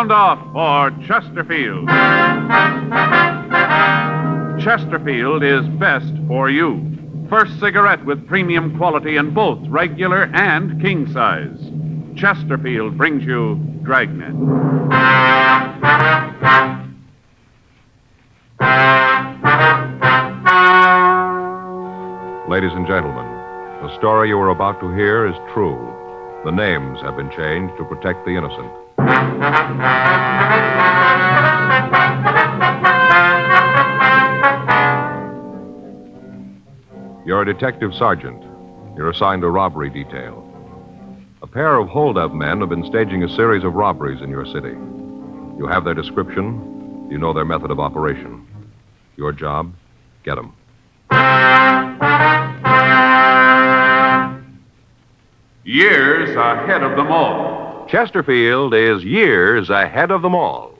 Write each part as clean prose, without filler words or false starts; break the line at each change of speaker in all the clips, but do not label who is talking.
Sound off for Chesterfield. Chesterfield is best for you. First cigarette with premium quality in both regular and king size. Chesterfield brings you Dragnet.
Ladies and gentlemen, the story you are about to hear is true. The names have been changed to protect the innocent. You're a detective sergeant. You're assigned a robbery detail. A pair of hold-up men have been staging a series of robberies in your city. You have their description. You know their method of operation. Your job, get them.
Years ahead of them all.
Chesterfield is years ahead of them all.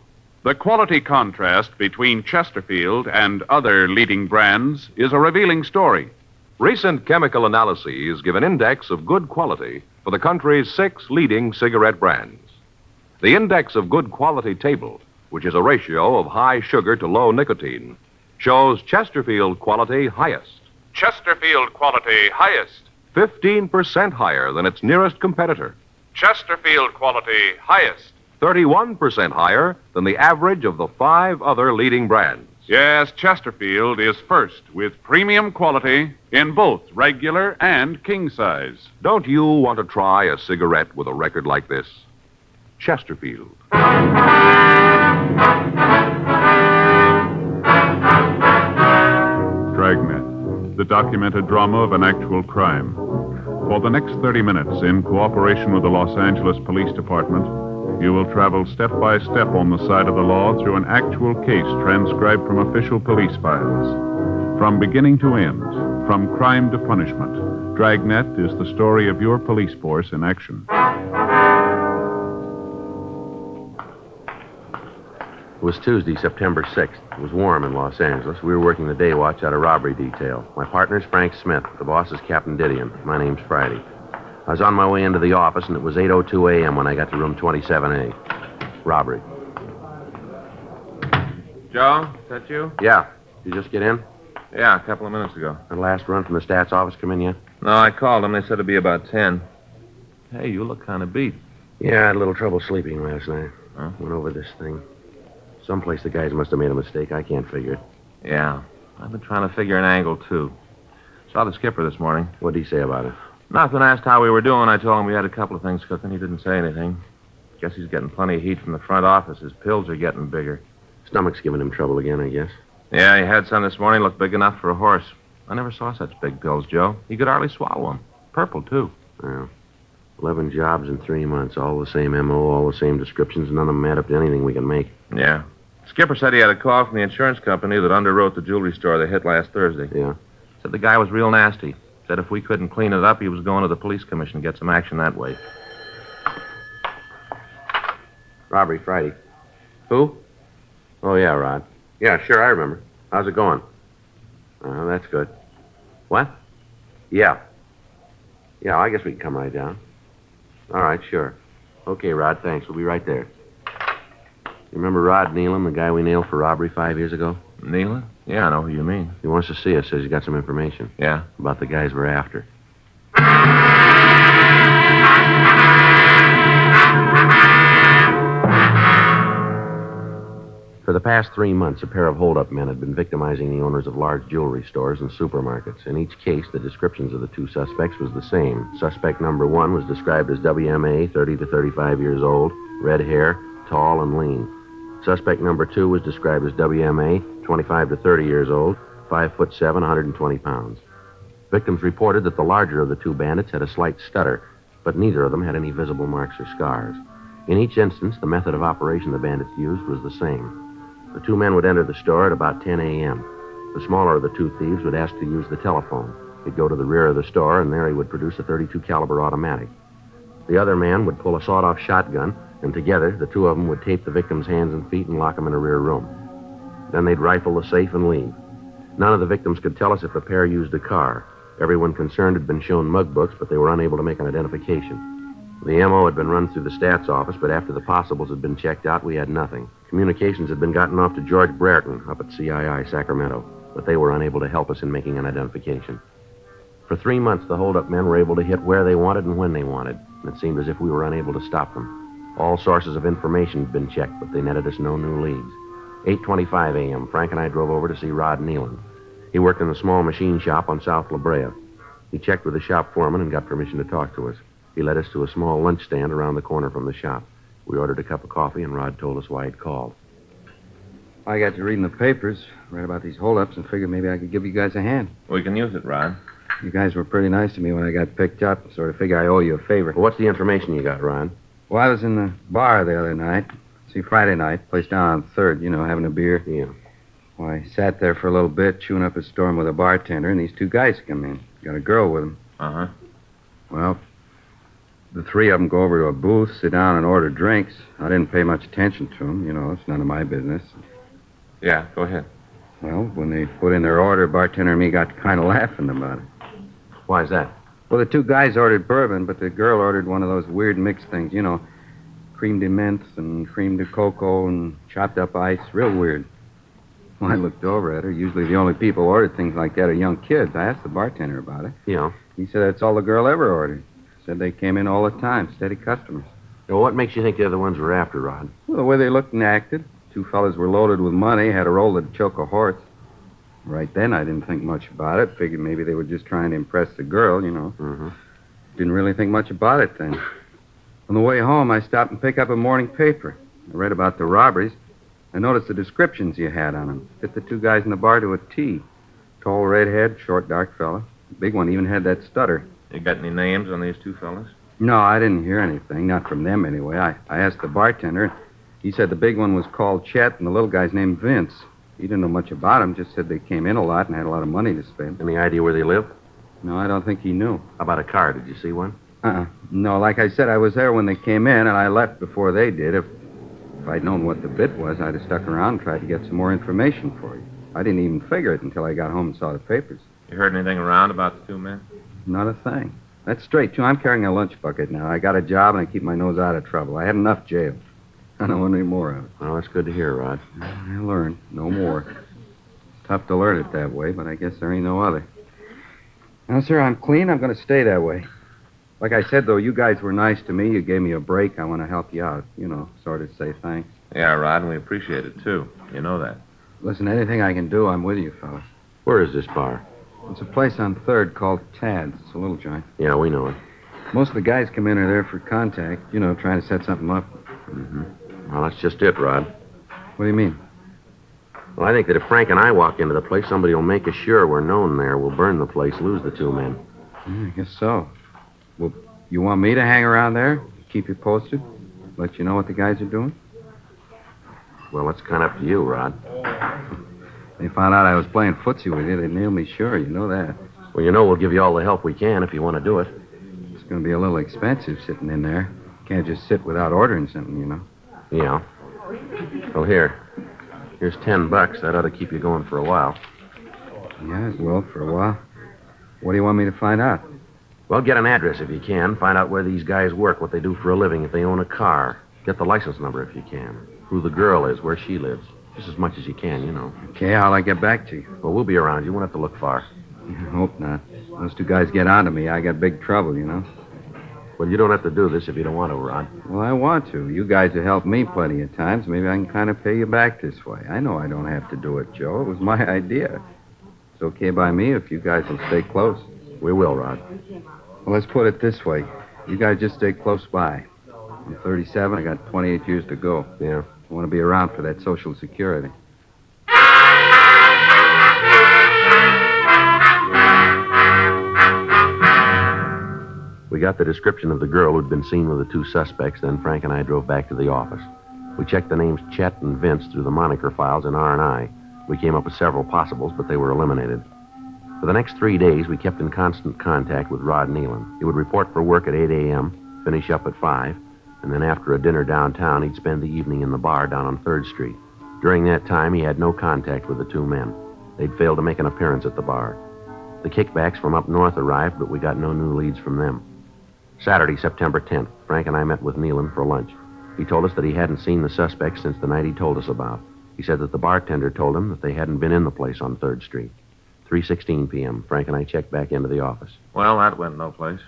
The quality contrast between Chesterfield and other leading brands is a revealing story.
Recent chemical analyses give an index of good quality for the country's 6 leading cigarette brands. The index of good quality table, which is a ratio of high sugar to low nicotine, shows Chesterfield quality highest.
Chesterfield quality highest.
15% higher than its nearest competitor.
Chesterfield quality highest.
31% higher than the average of the 5 other leading brands.
Yes, Chesterfield is first with premium quality in both regular and king size.
Don't you want to try a cigarette with a record like this? Chesterfield.
Dragnet, the documented drama of an actual crime. For the next 30 minutes, in cooperation with the Los Angeles Police Department, you will travel step by step on the side of the law through an actual case transcribed from official police files. From beginning to end, from crime to punishment, Dragnet is the story of your police force in action.
It was Tuesday, September 6th. It was warm in Los Angeles. We were working the day watch out of robbery detail. My partner's Frank Smith. The boss is Captain Didion. My name's Friday. I was on my way into the office, and it was 8:02 a.m. when I got to room 27A. Robbery.
Joe, is that you?
Yeah. Did you just get in?
Yeah, a couple of minutes ago.
The last run from the stats office come in yet?
No, I called them. They said it'd be about 10. Hey, you look kind of beat.
Yeah, I had a little trouble sleeping last night.
Huh?
Went over this thing. Someplace the guys must have made a mistake. I can't figure it.
Yeah, I've been trying to figure an angle, too. Saw the skipper this morning.
What'd he say about it?
Nothing. Asked how we were doing. I told him we had a couple of things cooking. He didn't say anything. Guess he's getting plenty of heat from the front office. His pills are getting bigger.
Stomach's giving him trouble again, I guess.
Yeah, he had some this morning. Looked big enough for a horse. I never saw such big pills, Joe. He could hardly swallow them. Purple, too.
Well, 11 jobs in 3 months. All the same M.O., all the same descriptions. None of them add up to anything we can make.
Yeah. Skipper said he had a call from the insurance company that underwrote the jewelry store they hit last Thursday.
Yeah?
Said the guy was real nasty. Said if we couldn't clean it up, he was going to the police commission to get some action that way.
Robbery Friday.
Who?
Oh, yeah, Rod. Yeah, sure, I remember. How's it going? That's good. What? Yeah. Yeah, I guess we can come right down. All right, sure. Okay, Rod, thanks. We'll be right there. You remember Rod Nealon, the guy we nailed for robbery 5 years ago?
Nealon? Yeah, I know who you mean.
He wants to see us, says he's got some information.
Yeah?
About the guys we're after. For the past 3 months, a pair of hold-up men had been victimizing the owners of large jewelry stores and supermarkets. In each case, the descriptions of the 2 suspects was the same. Suspect number 1 was described as WMA, 30 to 35 years old, red hair, tall and lean. Suspect number 2 was described as WMA, 25 to 30 years old, 5'7", 120 pounds. Victims reported that the larger of the 2 bandits had a slight stutter, but neither of them had any visible marks or scars. In each instance, the method of operation the bandits used was the same. The 2 men would enter the store at about 10 a.m. The smaller of the 2 thieves would ask to use the telephone. He'd go to the rear of the store, and there he would produce a .32 caliber automatic. The other man would pull a sawed-off shotgun, and together, the 2 of them would tape the victim's hands and feet and lock them in a rear room. Then they'd rifle the safe and leave. None of the victims could tell us if the pair used a car. Everyone concerned had been shown mug books, but they were unable to make an identification. The MO had been run through the stats office, but after the possibles had been checked out, we had nothing. Communications had been gotten off to George Brereton up at CII, Sacramento, but they were unable to help us in making an identification. For 3 months, the hold-up men were able to hit where they wanted and when they wanted, and it seemed as if we were unable to stop them. All sources of information had been checked, but they netted us no new leads. 8:25 a.m., Frank and I drove over to see Rod Nealon. He worked in a small machine shop on South La Brea. He checked with the shop foreman and got permission to talk to us. He led us to a small lunch stand around the corner from the shop. We ordered a cup of coffee, and Rod told us why he'd called.
I got to reading the papers, read about these holdups, and figured maybe I could give you guys a hand.
We can use it, Rod.
You guys were pretty nice to me when I got picked up. Sort of figure I owe you a favor.
Well, what's the information you got, Rod?
Well, I was in the bar the other night. Friday night, place down on 3rd, having a beer.
Yeah.
Well, I sat there for a little bit, chewing up a storm with a bartender, and these 2 guys come in. Got a girl with them.
Uh-huh.
Well, the 3 of them go over to a booth, sit down, and order drinks. I didn't pay much attention to them. It's none of my business.
Yeah, go ahead.
Well, when they put in their order, bartender and me got kind of laughing about it.
Why is that?
Well, the 2 guys ordered bourbon, but the girl ordered one of those weird mixed things, cream de menthe and cream de cocoa and chopped up ice. Real weird. Well, I looked over at her. Usually the only people who ordered things like that are young kids. I asked the bartender about it.
Yeah.
He said that's all the girl ever ordered. Said they came in all the time, steady customers.
Well, what makes you think the other ones were after, Rod?
Well, the way they looked and acted. 2 fellas were loaded with money, had a roll that'd choke a horse. Right then, I didn't think much about it. Figured maybe they were just trying to impress the girl,
Mm-hmm.
Didn't really think much about it then. On the way home, I stopped and picked up a morning paper. I read about the robberies. I noticed the descriptions you had on them. Fit the 2 guys in the bar to a T. Tall redhead, short dark fella. The big one even had that stutter.
You got any names on these 2 fellas?
No, I didn't hear anything. Not from them, anyway. I asked the bartender. He said the big one was called Chet and the little guy's named Vince. He didn't know much about them, just said they came in a lot and had a lot of money to spend.
Any idea where they live?
No, I don't think he knew.
How about a car? Did you see one?
No, like I said, I was there when they came in, and I left before they did. If I'd known what the bit was, I'd have stuck around and tried to get some more information for you. I didn't even figure it until I got home and saw the papers.
You heard anything around about the 2 men?
Not a thing. That's straight, too. I'm carrying a lunch bucket now. I got a job, and I keep my nose out of trouble. I had enough jail. I don't want any more of it.
Well, that's good to hear, Rod.
I learned. No more. It's tough to learn it that way, but I guess there ain't no other. Now, sir, I'm clean. I'm going to stay that way. Like I said, though, you guys were nice to me. You gave me a break. I want to help you out. Sort of say thanks.
Yeah, Rod, and we appreciate it, too. You know that.
Listen, anything I can do, I'm with you, fellas.
Where is this bar?
It's a place on 3rd called Tad's. It's a little joint.
Yeah, we know it.
Most of the guys come in are there for contact, trying to set something up.
Mm-hmm. Well, that's just it, Rod.
What do you mean?
Well, I think that if Frank and I walk into the place, somebody will make us sure we're known there. We'll burn the place, lose the 2 men.
I guess so. Well, you want me to hang around there? Keep you posted? Let you know what the guys are doing?
Well, that's kind of up to you, Rod.
They found out I was playing footsie with you. They'd nail me sure. You know that.
Well, we'll give you all the help we can if you want to do it.
It's going to be a little expensive sitting in there. Can't just sit without ordering something,
Yeah. Well, here's $10. That ought to keep you going for a while.
Yeah, it will for a while. What do you want me to find out?
Well, get an address if you can. Find out where these guys work, what they do for a living, if they own a car. Get the license number if you can. Who the girl is, where she lives. Just as much as you can,
Okay, how'll I get back to you?
Well, we'll be around. You won't have to look far.
I hope not. Those 2 guys get onto me. I got big trouble,
Well, you don't have to do this if you don't want to, Rod.
Well, I want to. You guys have helped me plenty of times. Maybe I can kind of pay you back this way. I know I don't have to do it, Joe. It was my idea. It's okay by me if you guys will stay close.
We will, Rod.
Well, let's put it this way. You guys just stay close by. I'm 37. I got 28 years to go.
Yeah.
I want to be around for that Social Security.
We got the description of the girl who'd been seen with the 2 suspects, then Frank and I drove back to the office. We checked the names Chet and Vince through the moniker files in R&I. We came up with several possibles, but they were eliminated. For the next 3 days, we kept in constant contact with Rod Nealon. He would report for work at 8 a.m., finish up at 5, and then after a dinner downtown, he'd spend the evening in the bar down on 3rd Street. During that time, he had no contact with the 2 men. They'd failed to make an appearance at the bar. The kickbacks from up north arrived, but we got no new leads from them. Saturday, September 10th, Frank and I met with Nealon for lunch. He told us that he hadn't seen the suspect since the night he told us about. He said that the bartender told him that they hadn't been in the place on 3rd Street. 3:16 p.m. Frank and I checked back into the office.
Well, that went no place.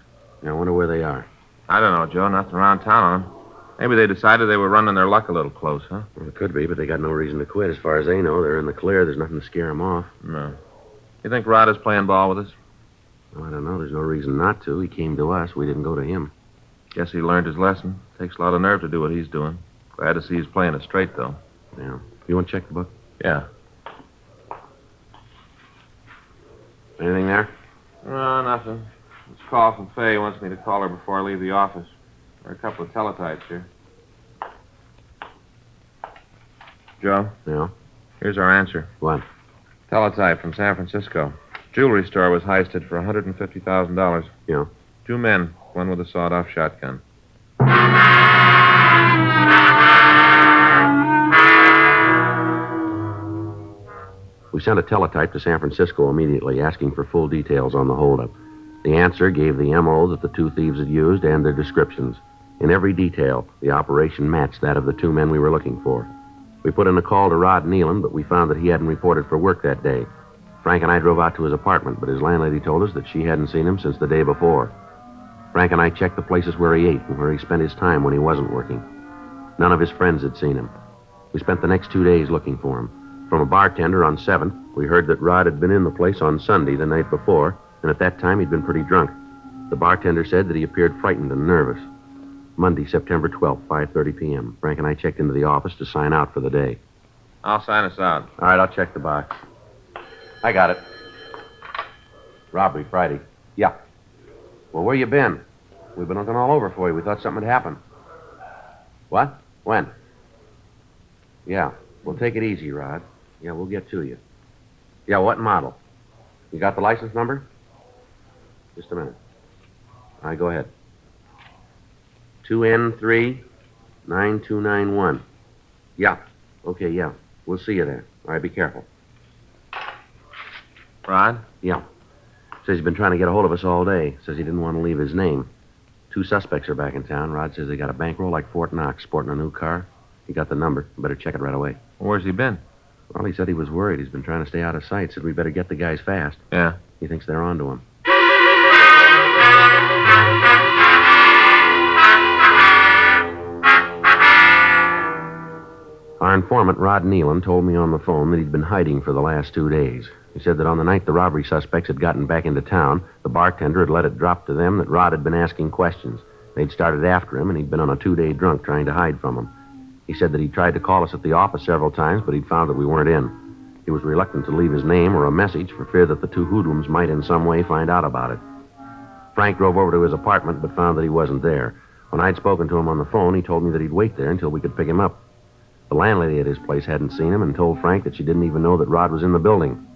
I wonder where they are.
I don't know, Joe. Nothing around town on them. Maybe they decided they were running their luck a little close, huh?
Well, it could be, but they got no reason to quit. As far as they know, they're in the clear. There's nothing to scare them off.
No. You think Rod is playing ball with us?
Well, I don't know. There's no reason not to. He came to us. We didn't go to him.
Guess he learned his lesson. Takes a lot of nerve to do what he's doing. Glad to see he's playing it straight, though.
Yeah. You want to check the book?
Yeah.
Anything there?
No, nothing. This call from Faye wants me to call her before I leave the office. There are a couple of teletypes here. Joe,
Yeah.
here's our answer.
What?
Teletype from San Francisco. Jewelry store was heisted for $150,000.
Yeah.
2 men, one with a sawed-off shotgun.
We sent a teletype to San Francisco immediately, asking for full details on the holdup. The answer gave the M.O. that the 2 thieves had used and their descriptions. In every detail, the operation matched that of the 2 men we were looking for. We put in a call to Rod Nealon, but we found that he hadn't reported for work that day. Frank and I drove out to his apartment, but his landlady told us that she hadn't seen him since the day before. Frank and I checked the places where he ate and where he spent his time when he wasn't working. None of his friends had seen him. We spent the next 2 days looking for him. From a bartender on 7th, we heard that Rod had been in the place on Sunday the night before, and at that time he'd been pretty drunk. The bartender said that he appeared frightened and nervous. Monday, September 12th, 5:30 p.m. Frank and I checked into the office to sign out for the day.
I'll sign us out.
All right, I'll check the box. I got it. Robbery, Friday. Yeah. Well, where you been? We've been looking all over for you. We thought something had happened. What? When? Yeah. Well, take it easy, Rod. Yeah, we'll get to you. Yeah, what model? You got the license number? Just a minute. All right, go ahead. 2N3-9291. Yeah. Okay, yeah. We'll see you there. All right, be careful.
Rod?
Yeah. Says he's been trying to get a hold of us all day. Says he didn't want to leave his name. 2 suspects are back in town. Rod says they got a bankroll like Fort Knox, sporting a new car. He got the number. Better check it right away.
Where's he been?
Well, he said he was worried. He's been trying to stay out of sight. Said we better get the guys fast.
Yeah.
He thinks they're onto him. Our informant, Rod Nealon, told me on the phone that he'd been hiding for the last 2 days. He said that on the night the robbery suspects had gotten back into town, the bartender had let it drop to them that Rod had been asking questions. They'd started after him, and he'd been on a 2-day drunk trying to hide from him. He said that he tried to call us at the office several times, but he'd found that we weren't in. He was reluctant to leave his name or a message for fear that the 2 hoodlums might in some way find out about it. Frank drove over to his apartment, but found that he wasn't there. When I'd spoken to him on the phone, he told me that he'd wait there until we could pick him up. The landlady at his place hadn't seen him and told Frank that she didn't even know that Rod was in the building.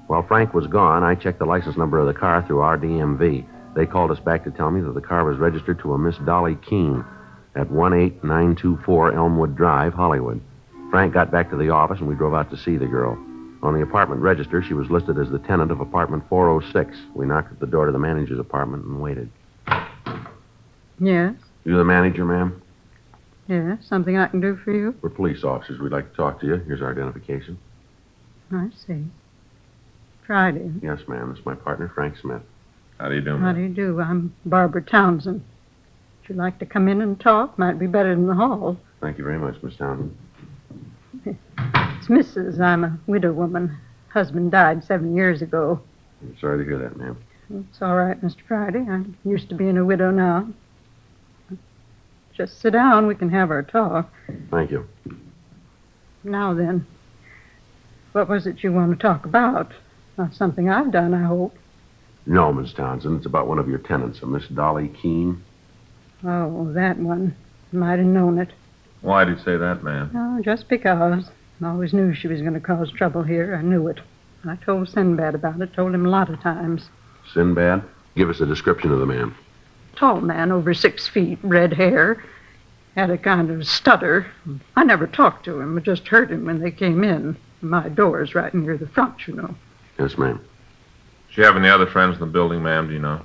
While Frank was gone, I checked the license number of the car through our DMV. They called us back to tell me that the car was registered to a Miss Dolly Keene at 18924 Elmwood Drive, Hollywood. Frank got back to the office, and we drove out to see the girl. On the apartment register, she was listed as the tenant of apartment 406. We knocked at the door to the manager's apartment and waited.
Yes?
You the manager, ma'am?
Yes? Something I can do for you?
We're police officers. We'd like to talk to you. Here's our identification.
I see. Friday.
Yes, ma'am. This is my partner, Frank Smith.
How do you do,
How do you do? I'm Barbara Townsend. Would you like to come in and talk? Might be better in the hall.
Thank you very much, Miss Townsend.
It's Mrs. I'm a widow woman. Husband died 7 years ago.
I'm sorry to hear that, ma'am.
It's all right, Mr. Friday. I'm used to being a widow now. Just sit down. We can have our talk.
Thank you.
Now then, what was it you want to talk about? Not something I've done, I hope.
No, Miss Townsend. It's about one of your tenants, a Miss Dolly Keene.
Oh, that one. Might have known it.
Why'd you say that, ma'am?
Oh, just because. I always knew she was going to cause trouble here. I knew it. I told Sinbad about it. Told him a lot of times.
Sinbad? Give us a description of the man.
Tall man, over 6 feet, red hair. Had a kind of stutter. I never talked to him. I just heard him when they came in. My door's right near the front, you know.
Yes, ma'am.
Does she have any other friends in the building, ma'am? Do you know?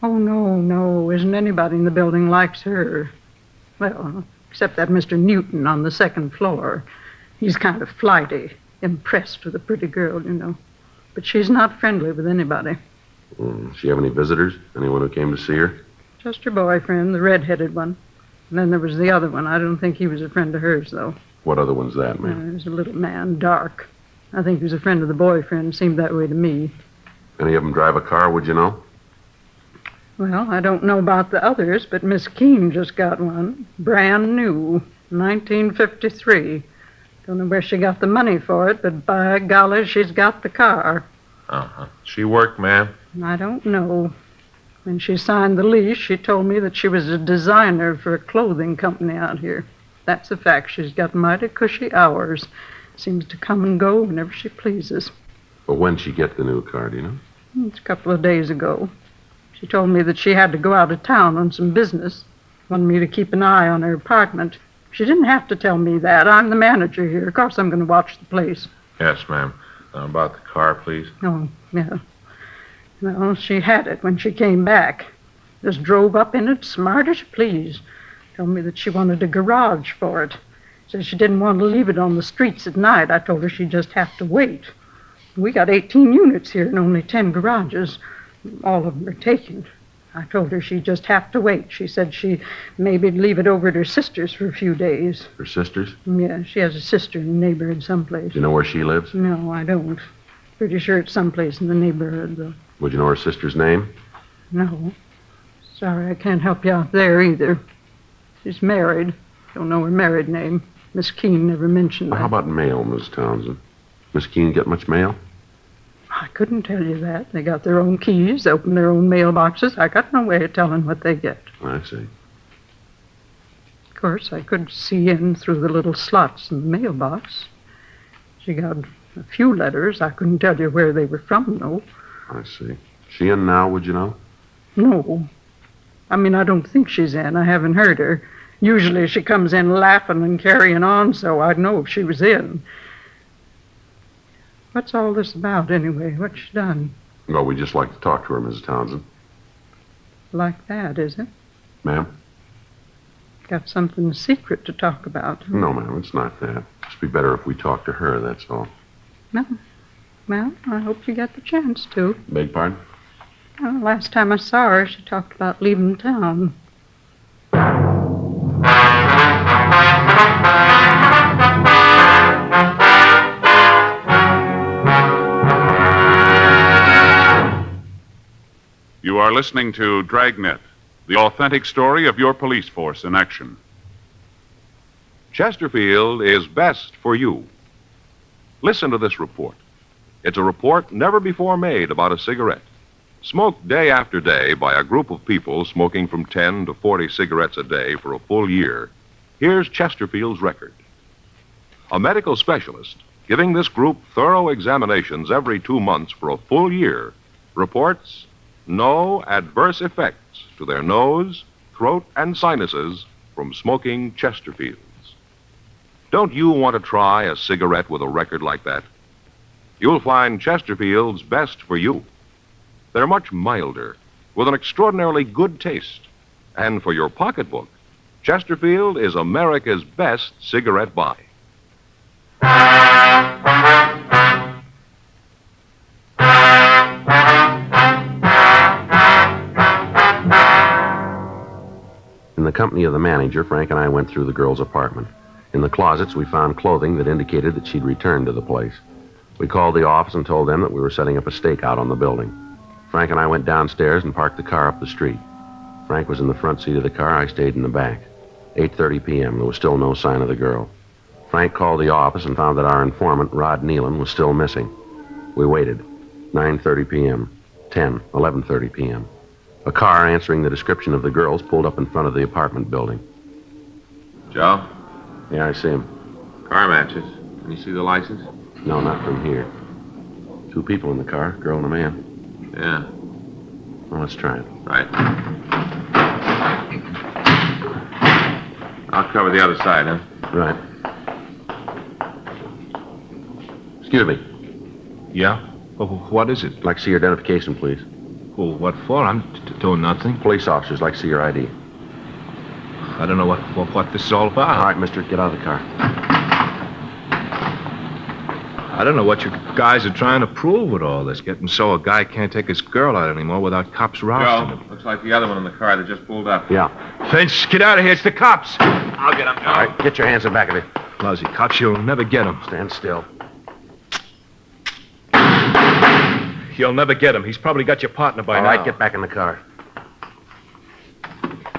Oh, no. Isn't anybody in the building likes her. Well, except that Mr. Newton on the second floor. He's kind of flighty, impressed with a pretty girl, you know. But she's not friendly with anybody.
She have any visitors? Anyone who came to see her?
Just her boyfriend, the red-headed one. And then there was the other one. I don't think he was a friend of hers, though.
What other one's that, ma'am?
There's a little man, dark. I think he was a friend of the boyfriend. Seemed that way to me.
Any of them drive a car, would you know?
Well, I don't know about the others, but Miss Keene just got one. Brand new. 1953. Don't know where she got the money for it, but by golly, she's got the car.
Uh-huh. She work, ma'am?
I don't know. When she signed the lease, she told me that she was a designer for a clothing company out here. That's a fact. She's got mighty cushy hours. Seems to come and go whenever she pleases.
But when she get the new car, do you know?
It's a couple of days ago. She told me that she had to go out of town on some business. Wanted me to keep an eye on her apartment. She didn't have to tell me that. I'm the manager here. Of course I'm going to watch the place.
Yes, ma'am. About the car, please.
Oh, yeah. Well, she had it when she came back. Just drove up in it, smart as you please. Told me that she wanted a garage for it. Said she didn't want to leave it on the streets at night. I told her she'd just have to wait. We got 18 units here and only 10 garages. All of them are taken. I told her she'd just have to wait. She said she maybe leave it over at her sister's for a few days.
Her sister's?
Yeah, she has a sister in the neighborhood someplace.
Do you know where she lives?
No, I don't. Pretty sure it's someplace in the neighborhood, though.
Would you know her sister's name?
No. Sorry, I can't help you out there either. She's married. Don't know her married name. Miss Keene never mentioned that.
How about mail, Miss Townsend? Miss Keene get much mail?
I couldn't tell you that. They got their own keys, they open their own mailboxes. I got no way of telling what they get.
I see.
Of course, I could see in through the little slots in the mailbox. She got a few letters. I couldn't tell you where they were from, though.
I see. She in now, would you know?
No. I mean, I don't think she's in. I haven't heard her. Usually she comes in laughing and carrying on, so I'd know if she was in. What's all this about, anyway? What's she done?
Well, we'd just like to talk to her, Mrs. Townsend.
Like that, is it?
Ma'am?
Got something secret to talk about?
No, ma'am, it's not that. It'd be better if we talked to her, that's all.
No. Well, I hope you get the chance to.
Beg pardon?
Well, last time I saw her, she talked about leaving town.
You are listening to Dragnet, the authentic story of your police force in action.
Chesterfield is best for you. Listen to this report. It's a report never before made about a cigarette. Smoked day after day by a group of people smoking from 10 to 40 cigarettes a day for a full year. Here's Chesterfield's record. A medical specialist, giving this group thorough examinations every 2 months for a full year, reports no adverse effects to their nose, throat, and sinuses from smoking Chesterfields. Don't you want to try a cigarette with a record like that? You'll find Chesterfield's best for you. They're much milder, with an extraordinarily good taste. And for your pocketbook, Chesterfield is America's best cigarette buy.
In the company of the manager, Frank and I went through the girl's apartment. In the closets, we found clothing that indicated that she'd returned to the place. We called the office and told them that we were setting up a stakeout on the building. Frank and I went downstairs and parked the car up the street. Frank was in the front seat of the car. I stayed in the back. 8:30 p.m. There was still no sign of the girl. Frank called the office and found that our informant, Rod Nealon, was still missing. We waited. 9:30 p.m., 10, 11:30 p.m. A car answering the description of the girls pulled up in front of the apartment building.
Joe?
Yeah, I see him.
Car matches. Can you see the license?
No, not from here. 2 people in the car, a girl and a man.
Yeah.
Well, let's try it.
Right. I'll cover the other side, huh?
Right. Excuse me.
Yeah? What is it?
I'd like to see your identification, please.
Well, what for? I'm doing nothing.
Police officers like to see your ID.
I don't know what this is all about.
All right, mister, get out of the car.
I don't know what you guys are trying to prove with all this. Getting so a guy can't take his girl out anymore without cops rousting him.
Looks like the other one in the car that just pulled up.
Yeah.
Finch, get out of here. It's the cops. I'll get him, Joe.
All right, get your hands in back of it.
Lousy cops, you'll never get him.
Stand still.
You'll never get him. He's probably got your partner by
All
now.
right, get back in the car.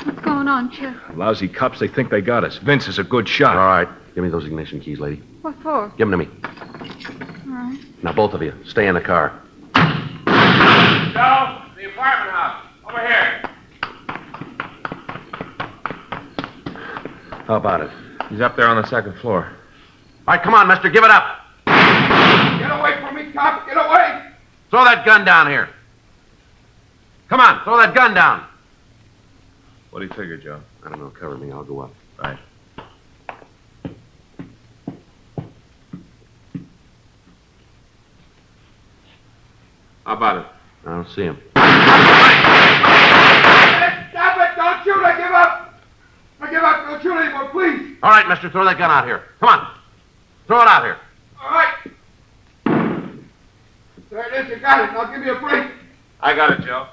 What's going on, Chet?
Lousy cops, they think they got us. Vince is a good shot.
All right, give me those ignition keys, lady.
What for?
Give them to me.
All right.
Now, both of you, stay in the car.
Joe, the apartment house. Over here.
How about it?
He's up there on the second floor.
All right, come on, mister, give it up.
Get away from me, cop! Get away!
Throw that gun down here. Come on, throw that gun down.
What do you figure, Joe?
I don't know, cover me, I'll go up.
Right. How about it?
I don't see him.
Stop it! Don't shoot! I give up! I give up! Don't shoot anymore, please!
All right, mister, throw that gun out here. Come on. Throw it out here.
All right! There it is, you got it. Now give me a break.
I got it, Joe.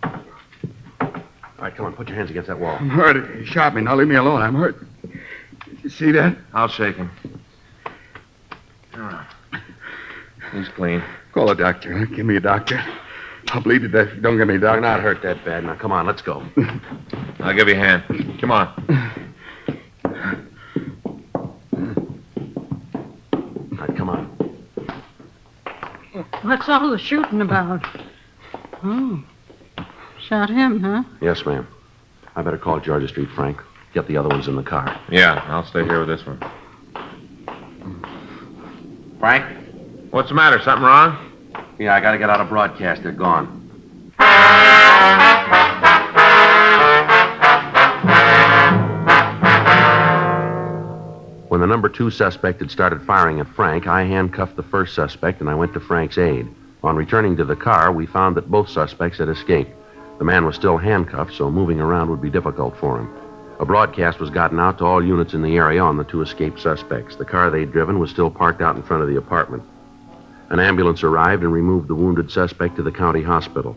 All right, come on, put your hands against that wall.
I'm hurt. He shot me. Now leave me alone. I'm hurt. Did you see that?
I'll shake him. He's clean.
Call a doctor. Huh? Give me a doctor. I'll bleed to death if you don't give me a doctor.
You're not hurt that bad. Now, come on, let's go.
I'll give you a hand. Come on.
All right, come on.
What's all the shooting about? Oh, shot him, huh?
Yes, ma'am. I better call Georgia Street, Frank. Get the other ones in the car.
Yeah, I'll stay here with this one.
Frank?
What's the matter? Something wrong?
Yeah, I gotta get out of broadcast. They're gone. When the number 2 suspect had started firing at Frank, I handcuffed the first suspect and I went to Frank's aid. On returning to the car, we found that both suspects had escaped. The man was still handcuffed, so moving around would be difficult for him. A broadcast was gotten out to all units in the area on the 2 escaped suspects. The car they'd driven was still parked out in front of the apartment. An ambulance arrived and removed the wounded suspect to the county hospital.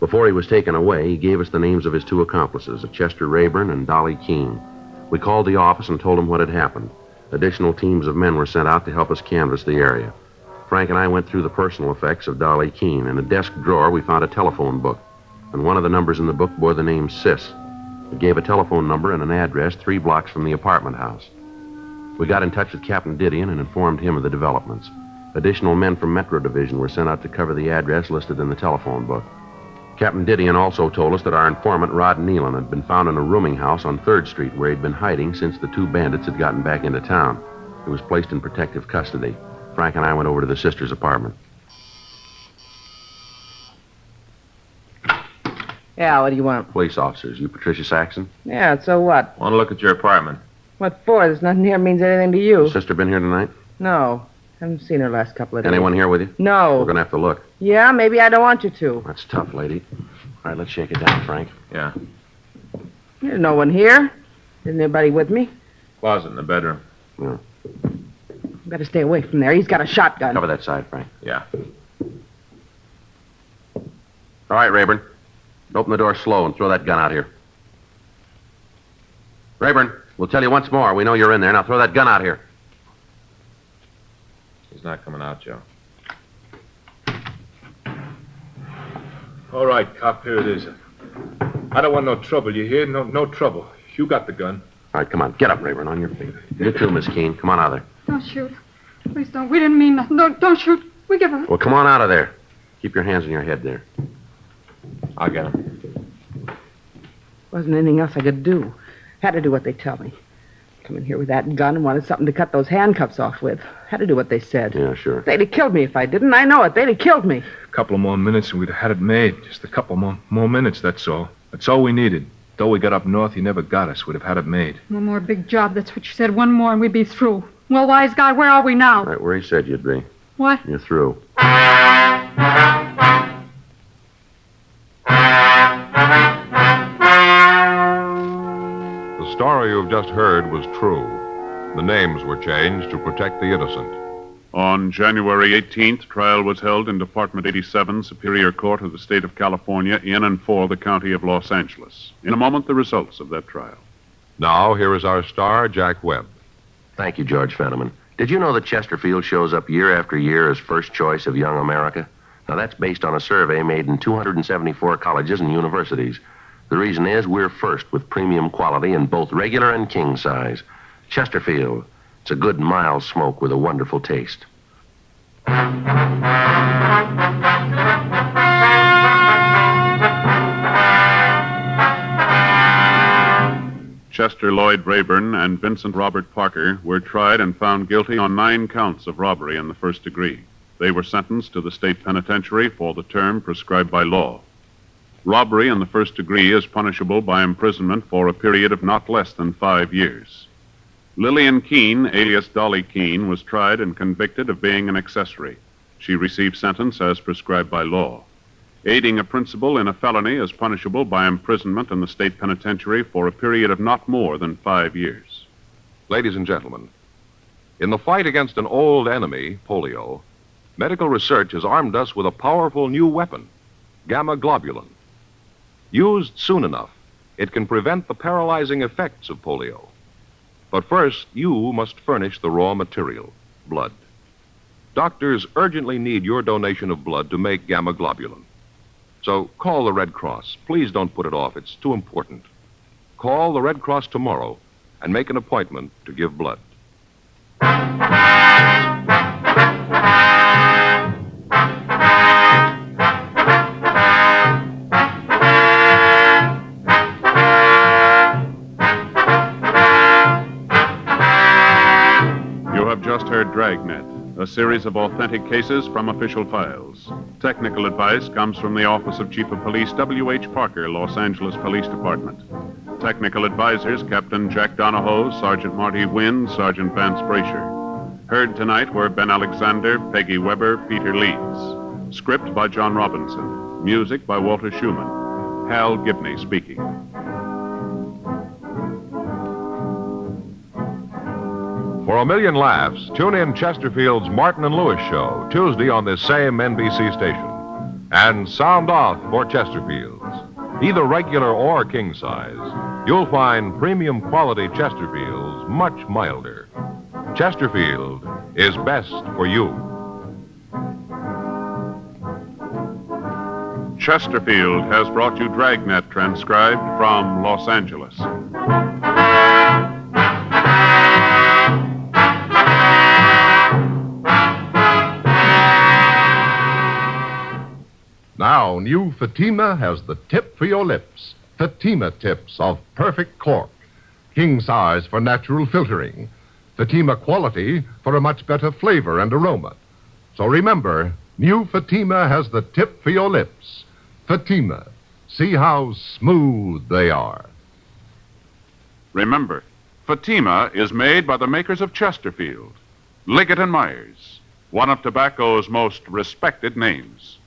Before he was taken away, he gave us the names of his 2 accomplices, Chester Rayburn and Dolly Keene. We called the office and told them what had happened. Additional teams of men were sent out to help us canvass the area. Frank and I went through the personal effects of Dolly Keene. In a desk drawer, we found a telephone book, and one of the numbers in the book bore the name Sis. It gave a telephone number and an address 3 blocks from the apartment house. We got in touch with Captain Didion and informed him of the developments. Additional men from Metro Division were sent out to cover the address listed in the telephone book. Captain Didion also told us that our informant, Rod Nealon, had been found in a rooming house on 3rd Street where he'd been hiding since the 2 bandits had gotten back into town. He was placed in protective custody. Frank and I went over to the sister's apartment.
Yeah, what do you want?
Police officers. You Patricia Saxon?
Yeah, so what?
Want to look at your apartment?
What for? There's nothing here means anything to you.
Sister been here tonight?
No. Haven't seen her last couple of days.
Anyone here with you?
No.
We're going to have to look.
Yeah, maybe I don't want you to.
That's tough, lady. All right, let's shake it down, Frank.
Yeah.
There's no one here. Isn't anybody with me?
Closet in the bedroom.
Yeah.
Better stay away from there. He's got a shotgun.
Cover that side, Frank.
Yeah.
All right, Rayburn. Open the door slow and throw that gun out here. Rayburn, we'll tell you once more. We know you're in there. Now throw that gun out here.
He's not coming out, Joe.
All right, cop, here it is. I don't want no trouble, you hear? No trouble. You got the gun.
All right, come on. Get up, Rayburn, on your feet. You too, Miss Keene. Come on out of there.
Don't shoot. Please don't. We didn't mean nothing. Don't shoot. We give up.
Well, come on out of there. Keep your hands on your head there.
I'll get him.
Wasn't anything else I could do. Had to do what they tell me. Come in here with that gun and wanted something to cut those handcuffs off with. Had to do what they said.
Yeah, sure.
They'd have killed me if I didn't. I know it. They'd have killed me.
A couple of more minutes and we'd have had it made. Just a couple more minutes, that's all. That's all we needed. Though we got up north, he never got us. We'd have had it made.
One more big job. That's what you said. One more and we'd be through. Well, wise guy, where are we now?
Right where he said you'd be.
What?
You're through.
story you've just heard was true. The names were changed to protect the innocent.
On January 18th, trial was held in Department 87, Superior Court of the State of California, in and for the County of Los Angeles. In a moment, the results of that trial.
Now, here is our star, Jack Webb.
Thank you, George Fenneman. Did you know that Chesterfield shows up year after year as first choice of young America? Now, that's based on a survey made in 274 colleges and universities. The reason is we're first with premium quality in both regular and king size. Chesterfield. It's a good, mild smoke with a wonderful taste.
Chester Lloyd Rayburn and Vincent Robert Parker were tried and found guilty on 9 counts of robbery in the first degree. They were sentenced to the state penitentiary for the term prescribed by law. Robbery in the first degree is punishable by imprisonment for a period of not less than 5 years. Lillian Keene, alias Dolly Keene, was tried and convicted of being an accessory. She received sentence as prescribed by law. Aiding a principal in a felony is punishable by imprisonment in the state penitentiary for a period of not more than 5 years.
Ladies and gentlemen, in the fight against an old enemy, polio, medical research has armed us with a powerful new weapon, gamma globulin. Used soon enough, it can prevent the paralyzing effects of polio. But first, you must furnish the raw material, blood. Doctors urgently need your donation of blood to make gamma globulin. So call the Red Cross. Please don't put it off. It's too important. Call the Red Cross tomorrow and make an appointment to give blood.
Just heard Dragnet, a series of authentic cases from official files. Technical advice comes from the Office of Chief of Police W.H. Parker, Los Angeles Police Department. Technical advisors Captain Jack Donahoe, Sergeant Marty Wynn, Sergeant Vance Brasher. Heard tonight were Ben Alexander, Peggy Weber, Peter Leeds. Script by John Robinson. Music by Walter Schumann. Hal Gibney speaking.
For a million laughs, tune in Chesterfield's Martin and Lewis show, Tuesday on this same NBC station. And sound off for Chesterfield's. Either regular or king size, you'll find premium quality Chesterfield's much milder. Chesterfield is best for you.
Chesterfield has brought you Dragnet, transcribed from Los Angeles.
Now, new Fatima has the tip for your lips. Fatima tips of perfect cork. King size for natural filtering. Fatima quality for a much better flavor and aroma. So remember, new Fatima has the tip for your lips. Fatima. See how smooth they are.
Remember, Fatima is made by the makers of Chesterfield, Liggett and Myers, one of tobacco's most respected names.